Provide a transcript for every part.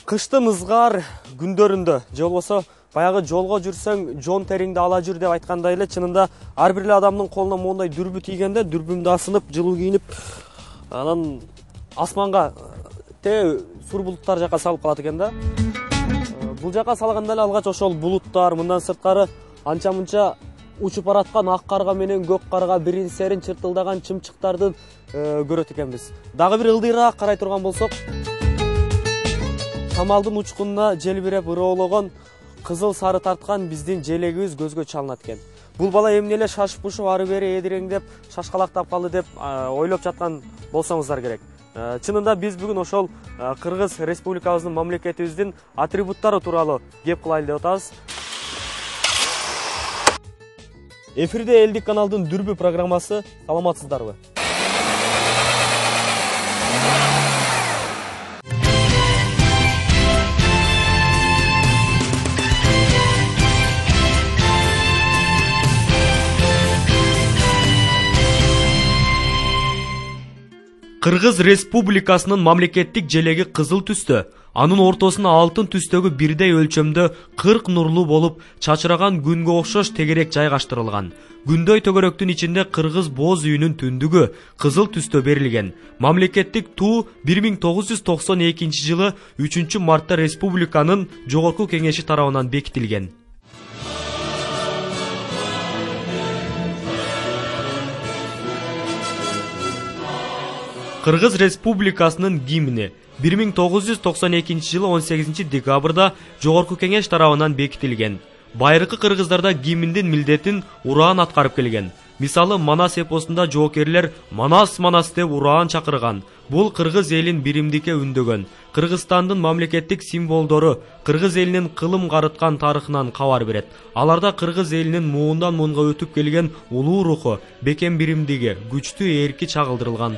Кыштын ызгар күндөрүндө же болбосо баягы жолго жүрсөң жон териңди ала жүр деп айткандай эле, чынында ар бир адамдын колуна моундай дүрбү тийгенде дүрбүмдү асынып, жылуу кийинип, анан асманга сур булуттар жака салып калат экен да. Бул жака салганда эле алгач ошол булуттар, мындан сырткары анча-мынча учуп бараткан ак карга менен көк карга бирин серин чыртылдаган чымчыктарды көрөт экенбиз. Дагы бир ылдыйраак карай турган болсок, шамалдын учкунуна желбиреп ыроологон кызыл сары тарткан биздин желегибиз көзгө чалынат экен. Бул бала эмне эле шашып пушуп ары бери эдиреңдеп шашкалактап калды деп ойлоп жаткан болсоңуздар керек. Чынында биз бүгүн ошол Кыргыз Республикабыздын, мамлекетибиздин атрибуттары тууралуу кеп кылайлы деп атабыз. Эфирде Элдик каналдын дүрбү программасы. Саламатсыздарбы? Кыргыз Республикасынын мамлекеттик желеги кызыл түстө, анын ортосуна алтын түстөгү бирдей өлчөмдө 40 нурлуу болуп, чачыраган күнгө окшош тегерек жайгаштырылган. Күндөй төгөрөктүн ичинде кыргыз боз үйүнүн түндүгү кызыл түстө берилген. Мамлекеттик туу 1992 жылы 3 мартта республиканын Жогорку кеңеши тарабынан бекитилген. Кыргыз Республикасынын гимни 1992 жылы 18 декабрда Жогорку кеңеш тарабынан бекитилген. Байыркы кыргыздарда гимндин милдетин ураан аткарып келген. Мисалы, Манас эпосунда жоокерлер Манас Манас деп ураан чакырган. Бул кыргыз элин биримдикке үндөгөн. Кыргызстандын мамлекеттик символдору кыргыз элинин кылым карыткан тарыхынан кабар берет. Аларда кыргыз элинин муундан муунга өтүп келген улуу руху, бекем биримдиги, күчтүү эрки чагылдырылган.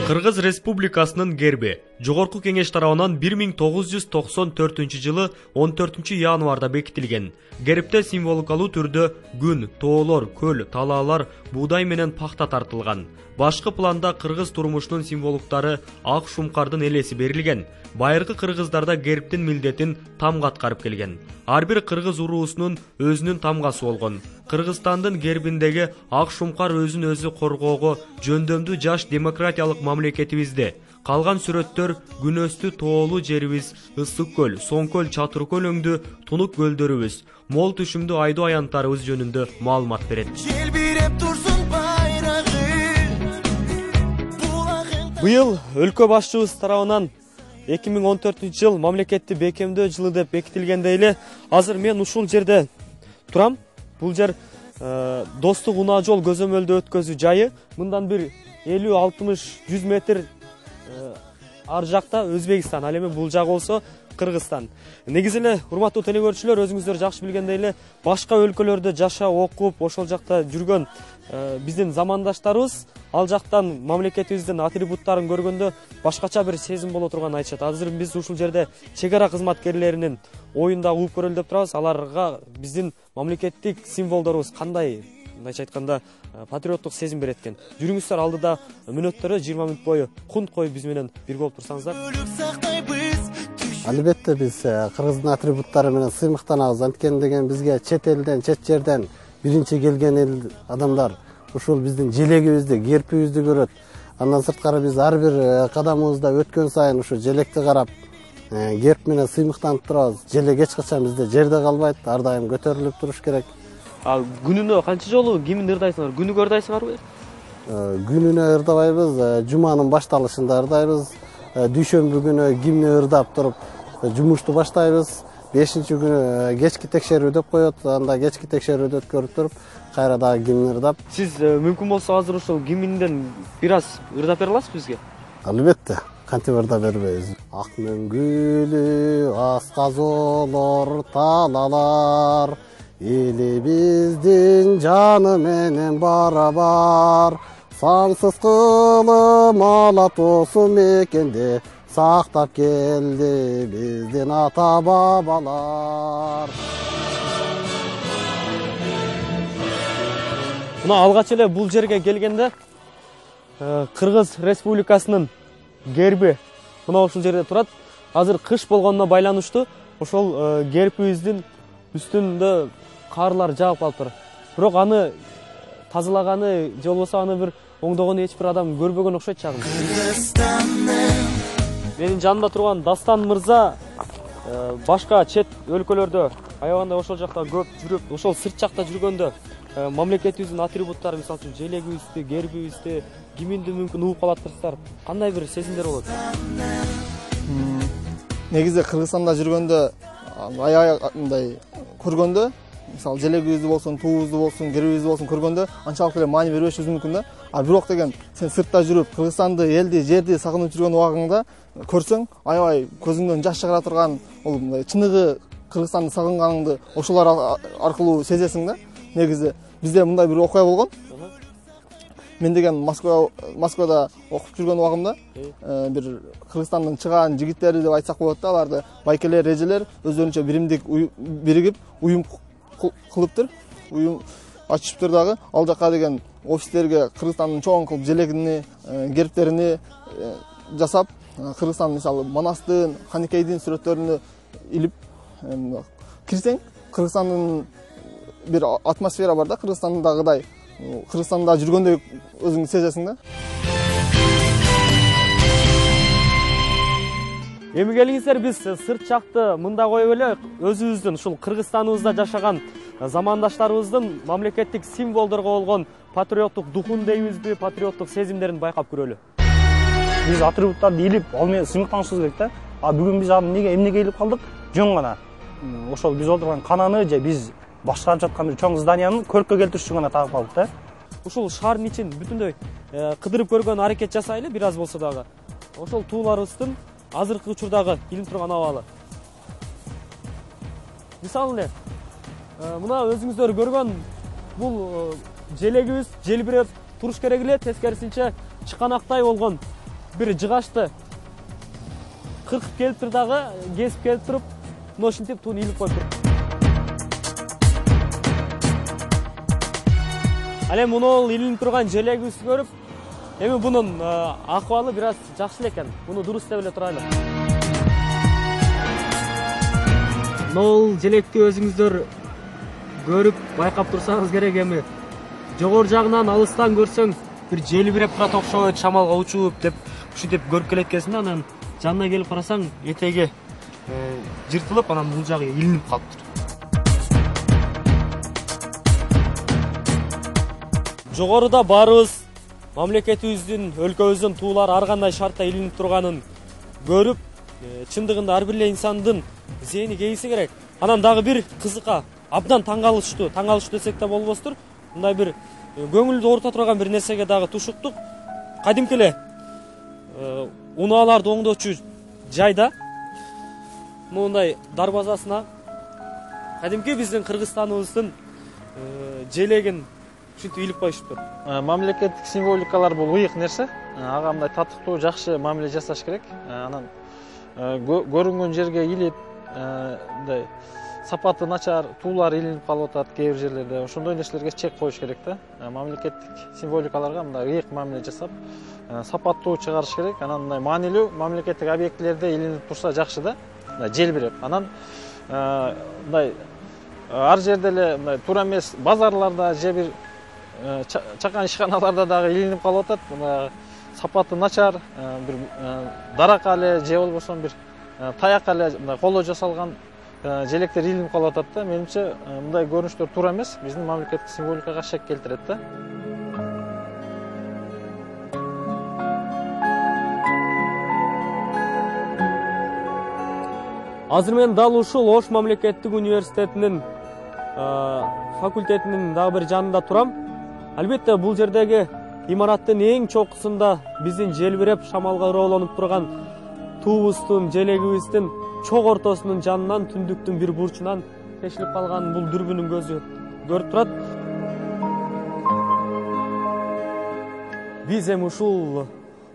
Кыргыз Республикасынын герби Жогорку кеңеш тарабынан 1994 жылы 14 январда бекитилген. Гербте символикалуу түрдө күн, тоолор, көл, талаалар, буудай менен пахта тартылган. Башкы планда кыргыз турмушунун символуктары ак шумкардын элеси берилген. Байыркы кыргыздарда гербтин милдетин тамга аткарып келген. Ар бир кыргыз уруусунун өзүнүн тамгасы болгон. Кыргызстандын гербиндеги ак шумкар өзүн өзү коргоого жөндөмдүү жаш демократиялык мамлекетибизде. Калган сүрөттөр күнөстүү тоолуу жерибиз, ысык көл, соң көл, чатыр көл өңдүү тунук көлдөрүбүз, мол түшүмдүү айдоо аянттарыбыз жөнүндө маалымат берет. Быйыл өлкө башчыбыз тарабынан 2014 жыл мамлекетти бекемдөө жылы деп бекитилгендей эле, азыр мен ушул жерде турам. Бул жер Достук унаа жол көзөмөлдөө өткөзүү жайы. Мындан бир 50-60-100 метр ар жакта Өзбекстан, ал эми бул жак болсо Кыргызстан. Негизи эле урматтуу телекөрүүчүлөр, өзүңүздөр жакшы билгендей эле, башка өлкөлөрдө жашап, окуп, ошол жакта жүргөн биздин замандаштарыбыз ал жактан мамлекетибиздин атрибуттарын көргөндө башкача бир сезим боло турганын айтышат. Азыр биз ушул жерде чек ара кызматкерлеринин оюнда угуп көрөлү деп турабыз. Аларга биздин мамлекеттик символдорубуз кандай, мындайча айтканда, патриоттук сезим берет экен. Жүрүңүздөр, алдыда мүнөттөрү 20 мүнөт бою кунт коюп биз менен бирге болуп турсаңыздар. Албетте биз кыргыздын атрибуттары менен сыймыктанабыз. Анткени деген бизге чет элден, чет жерден биринчи келген эл адамдар ушул биздин желегибизди, гербибизди көрөт. Андан сырткары биз ар бир кадамыбызда өткөн сайын ушу желекти карап, герб менен сыймыктанып турабыз. Желек эч качан бизде жерде калбайт, ар дайым көтөрүлүп туруш керек. Күнүнө канча жолу гимнди ырдайсыңар? Күнүгө ырдайсыңарбы? Күнүнө ырдабайбыз, жуманын башталышында ырдайбыз. Дүйшөмбү күнү гимни ырдап туруп, жумушту баштайбыз. 5-күнү кечки текшерүү деп коет, анда кечки текшерүүдө өткөрүп туруп, кайра дагы гимни ырдап. Сиз мүмкүн болсо азыр ушул гимнден бир аз ырдап бере аласызбы бизге? Албетте, кантип ырдап бербейбиз. Ак мөңгүлүү асказолор, талалар, элибиздин жаны менен барабар, сансыз кылым алатосу мекенде сактап келди биздин ата бабалар. Мына алгач эле бул жерге келгенде Кыргыз Республикасынын герби мына ушул жерде турат. Азыр кыш болгонуна байланыштуу ошол керпибиздин үстүндө карлар жаап калыптыр. Бирок аны тазалаганы же болбосо аны бир оңдогону эч бир адам көрбөгөн окшойт чагым. Менин жанымда турган Дастан мырза башка чет өлкөлөрдө аябаганда ошол жакта көп жүрүп, ошол сырт жакта жүргөндө мамлекетибиздин атрибуттары, мисалы үчүн желегибизди, гербибизди киминди мүмкүн угуп калаттырсыздар, кандай бир сезимдер болот? Негизи Кыргызстанда жүргөндө аябай мындай көргөндө, мисалы желегибизди болсун, туубузду болсун, гербибизди болсун көргөндө анчалык эле маани бербешибиз мүмкүн да. А бирок деген сен сыртта жүрүп, Кыргызстанды, элди, жерди сагынып жүргөн убагыңда көрсөң, аябай көзүңдөн жаш чыгара турган, ол мындай чыныгы Кыргызстанды сагынганыңды ошолор аркылуу сезесиң да. Негизи бизде мындай бир окуя болгон. Мен деген Москвада окуп жүргөн убагымда бир Кыргызстандын чыгаан жигиттери деп айтсак болот да, аларды байкелер, эжелер өздөрүнчө биримдик биригип уюм кылыптыр. Уюм ачышыптыр дагы. Ал жака деген офистерге Кыргызстандын чоң кылып желегини, гербтерини жасап, Кыргызстан мисалы Манастын, Ханикейдин сүрөттөрүнү илип кирсең, Кыргызстандын бир атмосфера бар да, Кыргызстандагыдай. Кыргызстанда жүргөндөй өзүңдү сезесиң да. Эми келиңиздер, биз сырт жакты мында коюп эле өзүбүздүн ушул Кыргызстаныбызда жашаган замандаштарыбыздын мамлекеттик символдорго болгон патриоттук духун дейбизби, патриоттук сезимдерин байкап көрөлү. Биз атрибуттарды илип, ал менен сыймыктанышыбыз керек да. А бүгүн биз аны эмнеге илип калдык? Жөн гана ошол биз олтурган кананы же биз башкарып жаткан бир чоң зданияны көрккө келтириш үчүн гана тагып калдык да. Ушул шаардын ичин бүтүндөй кыдырып көргөн аракет жасайлы, бир аз болсо дагы. Ошол тууларыбыздын азыркы учурдагы илинип турган абалы. Мисалы эле, мына өзүңүздөр көргөн бул желегибиз желбиреп туруш керек эле, тескерисинче чыканактай болгон бир жыгачты кыркып келиптир дагы, кесип келип туруп, мына ушинтип туун илип коюптур. Ал эми мунул илинип турган желегибизди көрүп, эми бунун акыбалы бир аз жакшы эле экен. Муну дурус деп эле турайлы. Мынул желекти өзүңүздөр көрүп, байкап турсаңыз керек, эми жогору жагынан алыстан көрсөң бир желбиреп турат окшойт, шамалга учуп деп ушинтип көрүп келет экенсиң да, анан жанына келип карасаң, этеги жыртылып, анан бул жагы илинип калыптыр. Жогоруда баарыбыз мамлекетибиздин, өлкөбүздүн туулары ар кандай шартта илинип турганын көрүп, чындыгында ар бир эле инсандын зээни кеңисе керек. Анан дагы бир кызыкка, абдан таң калыштуу десек да болбостур. Мындай бир көңүлдү оорута турган бир нерсеге дагы тушуктук. Кадимки эле унааларды оңдоочу жайда мындай дарбазасына кадимки биздин Кыргызстаныбыздын желегин ушинтип илип коюшуптур. Мамлекеттик символикалар бул ыйык нерсе. Ага мындай татыктуу, жакшы мамиле жасаш керек. Анан көрүнгөн жерге илип, мындай сапаты начар туулар илинип калып атат кээ бир жерлерде. Ошондой нерселерге чек коюш керек да. Мамлекеттик символикаларга мындай ыйык мамиле жасап, сапаттуу чыгарыш керек. Анан мындай маанилүү мамлекеттик объектилерде илинип турса жакшы да. Желбиреп. Анан мындай ар жерде эле мындай туура эмес базарларда же бир чакан ишканаларда дагы илинип калып атат. Сапаты начар, бир дарака эле же болбосо бир таякка эле мындай коло жасалган желектер илинип калып атат да. Менимче мындай көрүнүштөр туура эмес, биздин мамлекеттик символикага шек келтирет да. Азыр мен дал ушул Ош мамлекеттик университетинин факультетинин дагы бир жанында турам. Албетте бул жердеги имараттын эң чокусунда биздин желбиреп шамалга ыроолонуп турган туубуздун, желегибиздин чок ортосунун жанынан түндүктүн бир бурчунан тешилип калган бул дүрбүнүн көзү көрүп турат. Биз эми ушул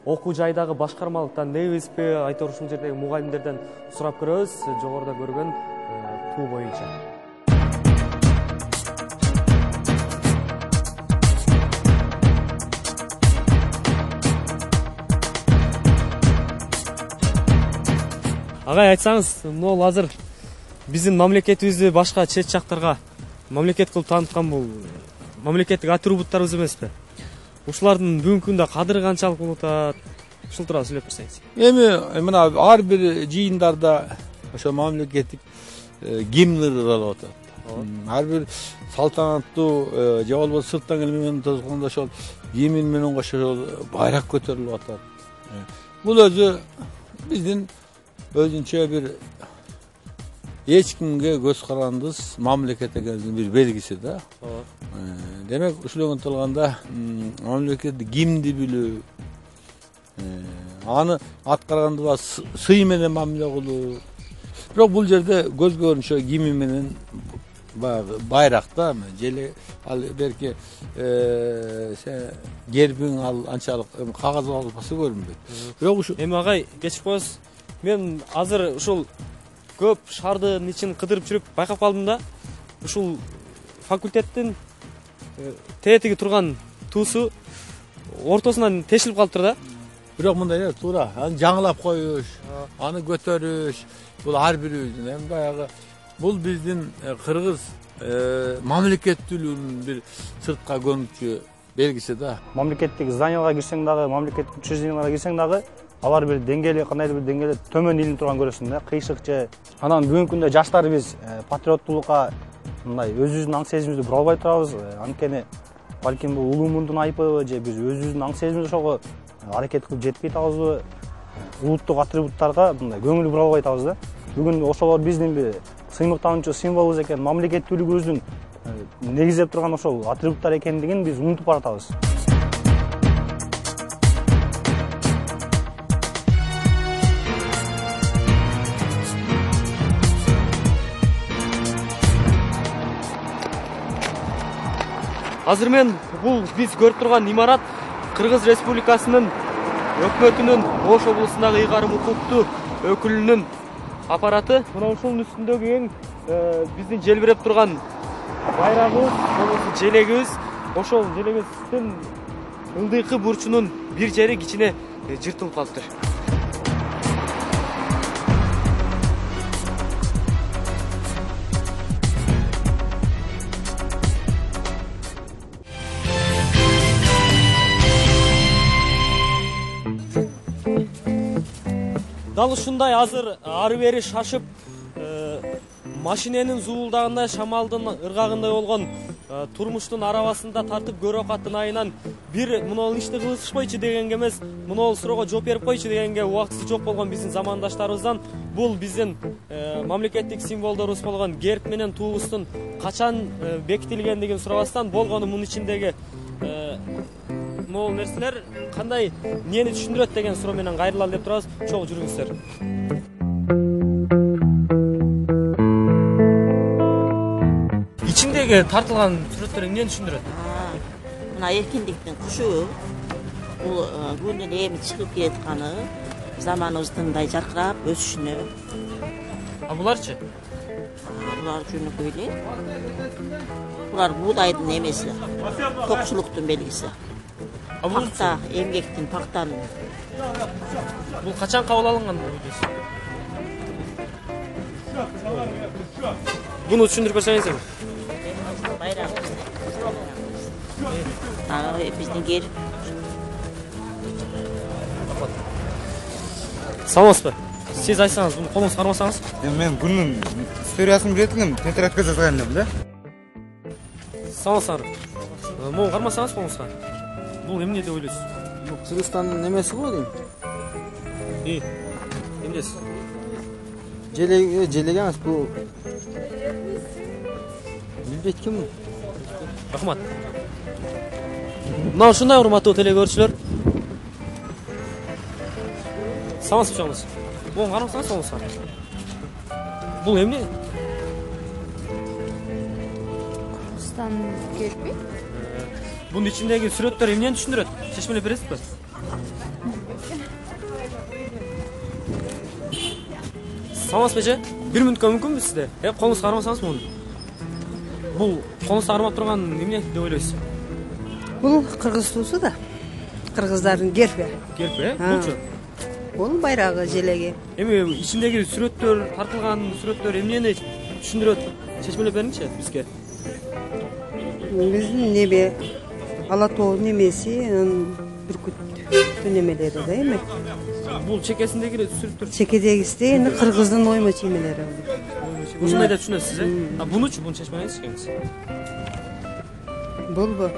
окуу жайдагы башкармалыктан дейбизби, айтор ушул жердеги мугалимдерден сурап көрөбүз жогоруда көргөн туу боюнча. Агай, айтсаңыз, могул азыр биздин мамлекетибизди башка чет жактарга мамлекет кылып тааныткан бул мамлекеттик атрибуттарыбыз эмеспи? Ушулардын бүгүнкү күндө кадыры канчалык болуп атат? Ушул тууралуу сүйлөп берсеңиз. Эми мына ар бир жыйындарда ошо мамлекеттик гимнер болуп атат. Ар бир салтанаттуу же болбосо сырттан келип менен тозгондо ошол гимн менен кошо ошол байрак көтөрүлүп атат. Бул өзү биздин өзүнчө бир эч кимге көз карандысыз мамлекет экенибиздин бир белгиси да. Демек ушул ынтылганда мамлекеттик гимнди билүү, аны аткарганда сый менен мамиле кылуу. Бирок бул жерде көзгө көрүнүшө гимн менен баягы байрак да, желе ал берки гербиң ал анчалык кагазга калпасы көрүнбөйт. Бирок ушу Эми агай, кечирип коесуз. Мен азыр ушул көп шаардын ичин кыдырып жүрүп байкап калдым да. Ушул факультеттин тетиги турган туусу ортосунан тешилип калыптыр да. бирок мындай туура, аны жаңылап коюш, аны көтөрүш, бул ар бирибиздин эми баягы бул биздин кыргыз мамлекеттүүлүгүнүн бир сыртка көрүнүкчү белгиси да. Мамлекеттик зданияларга кирсең дагы, мамлекеттик учрежденияларга кирсең дагы, алар бир деңгээли, кандайдыр бир деңгээлде төмөн илинип турган көрөсүң да, кыйшык же. Анан бүгүнкү күндө жаштар биз патриоттуулукка мындай өзүбүздүн аң сезимибизди бура албай турабыз. Анткени балким бул улуу мундун айыбы же биз өзүбүздүн аң сезимибизди ошого аракет кылып жетпей атабызбы, улуттук атрибуттарга мындай көңүл бура албай атабыз да. Бүгүн ошолор биздин бир сыймыктануучу символубуз экен, мамлекеттүүлүгүбүздүн негиздеп турган ошол атрибуттар экендигин биз унутуп баратабыз. Азыр мен бул биз көрүп турган имарат Кыргыз Республикасынын өкмөтүнүн Ош облусундагы ыйгарым укуктуу өкүлүнүн аппараты. Мына ушунун үстүндөгү эң биздин желбиреп турган байрагыбыз, болбосо желегибиз. Ошол желегибиздин ылдыйкы бурчунун бир жери кичине жыртылып калыптыр. Дал ушундай азыр ары бери шашып, машиненин зуулдагандай, шамалдын ыргагындай болгон турмуштун арабасында тартып көрөк аттын айынан бир мынол ишти кылышпайчы дегенге эмес, мынол суроого жооп берип койчу дегенге убактысы жок болгон биздин замандаштарыбыздан бул биздин мамлекеттик символдорубуз болгон герб менен туубуздун качан бекитилгендигин сурабастан болгону мунун ичиндеги могул нерселер кандай эмнени түшүндүрөт деген суроо менен кайрылалы деп турабыз. Чогуу жүрүңүздөр. Ичиндеги тартылган сүрөттөр эмнени түшүндүрөт? Мына эркиндиктин кушу, бул күндүн эми чыгып келатканы, заманыбыздын мындай жаркырап өсүшүнө. А буларчы? Булар жөнөкөй эле. Булар буудайдын эмеси, токчулуктун белгиси. Пакта, эмгектин, пактанын. Бул качан кабыл алынган дейсиз? Буну түшүндүрүп берсеңиз. Байрагыбыз. Биздин герб. Саламатсызбы? Сиз айтсаңыз, буну колуңузга кармасаңыз? Мен күнүн историясын билет элем, тетрадка жазган элем да. Саламатсызбы? Муну кармасаңыз колуңузга. Бул эмне деп ойлойсуз? Бул Кыргызстандын немеси го дейм. Эмнеси? Желег эмес, бул билбейт ким? Рахмат. Мына ушундай урматтуу телекөрүүчүлөр. Саламатсызбы чоңуз? Муну карасаңыз колуңузга. Бул эмне? Кыргызстан герби. Bunun içindeki сүрөттөр эмнени түшүндүрөт? Чечмелеп бересизби? Саламатсызбы же? 1 мүнөткө мүмкүнбү сизде? Колуңузга кармасаңыз муну. Бул колуңузга кармап турган эмне деп ойлойсуз? Бул кыргыз туусу да. Кыргыздардын герби. Герби, булчу? Бул байрагы желеги. Эми ичиндеги сүрөттөр, тартылган сүрөттөр эмнени түшүндүрөт? Чечмелеп бериңчи бизге. Биздин небе ала тоо немеси, бүркүт немелери да эми. Бул чекесиндеги сүрөттөр. Чекедегиси эми кыргыздын оймо чемелери. Ушундай деп түшүнөсүз, а бунучу буну чечмелеңиз экенсиз. Болбу.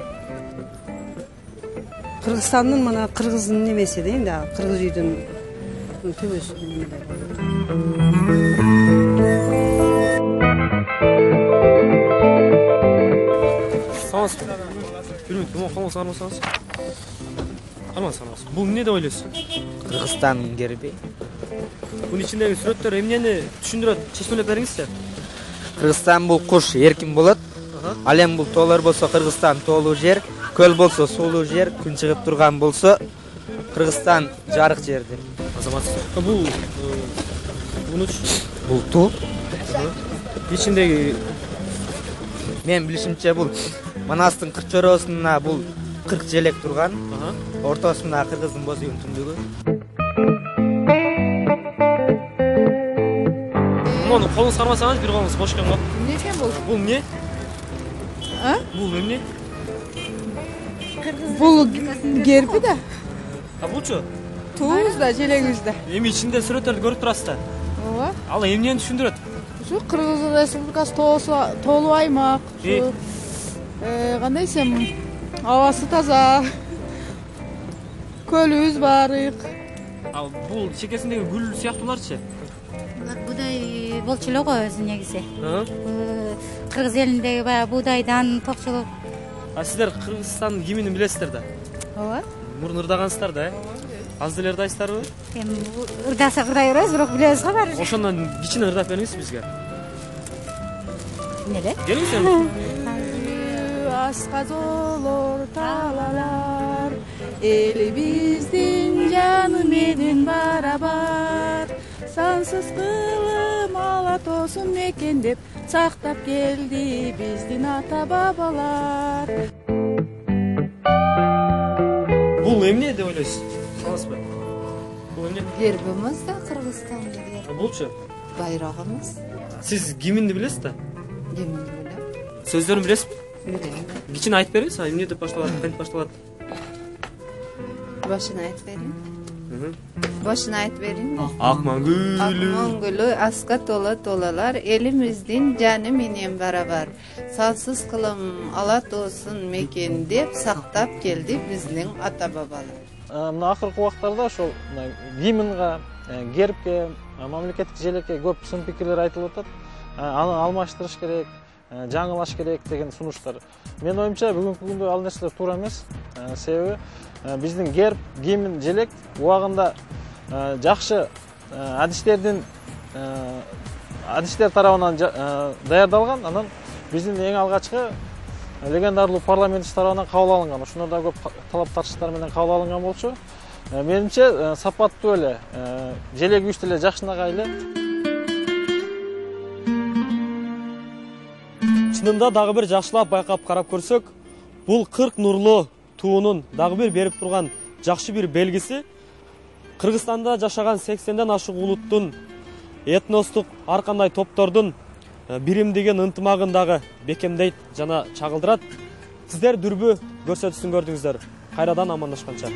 Кыргызстандын мына кыргыздын немеси да энди кыргыз үйдүн төбөсү немелери. Бул эмне деп ойлойсуз? Кыргызстандын герби. Бунун ичиндеги сүрөттөр эмнени түшүндүрөт? Чечмелеп бериңизчи. Кыргызстан бул куш эркин болот. Ал эми бул тоолор болсо Кыргызстан тоолуу жер, көл болсо суулуу жер, күн чыгып турган болсо Кыргызстан жарык жерdir. Азамат, бул бунуч Бул туу. ичиндеги Мен билишимче бул Манастын кыр чороосуна бул 40 желек турган. Ортосунда Кыргыздын боз үйүнүн түндүгү. Муну колуңуз кармасаңыз, бир колуңуз бош экен го. Эмне экен бул? Бул эмне? А? Бул эмне? Бул герби да. А булчу? Туубузда, желегибизде. Эми ичинде сүрөттөрдү көрүп турасыз да. Ооба. Ал эмнени түшүндүрөт? Ушу Кыргыз Республикасы тоолуу аймак. Ушу кандай десем, абасы таза. Көлүбүз бар. Ал бул чекесиндеги гүл сыяктууларчы? Булар буудай болчу эле го өзү негизи. Кыргыз элиндеги баягы буудайдан токчулук. А сиздер Кыргызстандын гимнин билесиздер да? Ооба. Мурун ырдагансыздар да, Аз деле ырдайсыздарбы? Эми ырдасак ырдай беребиз, бирок билебиз го баары. Ошондон кичине ырдап бериңиз бизге. Эмне? Келиңиз эми. Асказолор талалар, элибиздин жаны менен барабар. Сансыз кылым ала тоосун мекендеп, сактап келди биздин ата бабалар. Бул эмне деп ойлойсуз? Саласызбы? Бул эмне? Гербimiz да Кыргызстандын герби. Булчу? Байрагыбыз. Сиз гимнди билесиз да? Гимнди билем. Сөздөрүн билесизби? Билем. Кичине айтып бериңиз, эмне деп башталат, кантип башталат? Башын айтып берейин. Башын айтып берейин. Акман гүлү. Акман гүлү аска тола толалар, элимиздин жаны менен барабар. Сансыз кылым ала тоосун мекендеп, сактап келди биздин ата бабалар. Мына акыркы убактарда ошол гимнга, гербке, мамлекеттик желекке көп сын пикирлер айтылып атат. Аны алмаштырыш керек, жаңылаш керек деген сунуштар. Менин оюмча бүгүнкү күндө ал нерселер туура эмес. Себеби биздин герб, гимн, желек убагында жакшы адистер тарабынан даярдалган, анан биздин эң алгачкы легендарлуу парламентчи тарабынан кабыл алынган. Ошондо да көп талап тартыштар менен кабыл алынган болчу. Менимче сапаттуу эле, желегибиз деле жакшынагай эле. Чынында дагы бир жакшылап байкап карап көрсөк, бул 40 нурлуу туунун дагы бир берип турган жакшы бир белгиси. Кыргызстанда жашаган 80ден ашык улуттун, этностук ар кандай топтордун биримдигин ынтымагын дагы бекемдейт жана чагылдырат. Сиздер дүрбү көрсөтүүсүн көрдүңүздөр. Кайрадан амандашканча.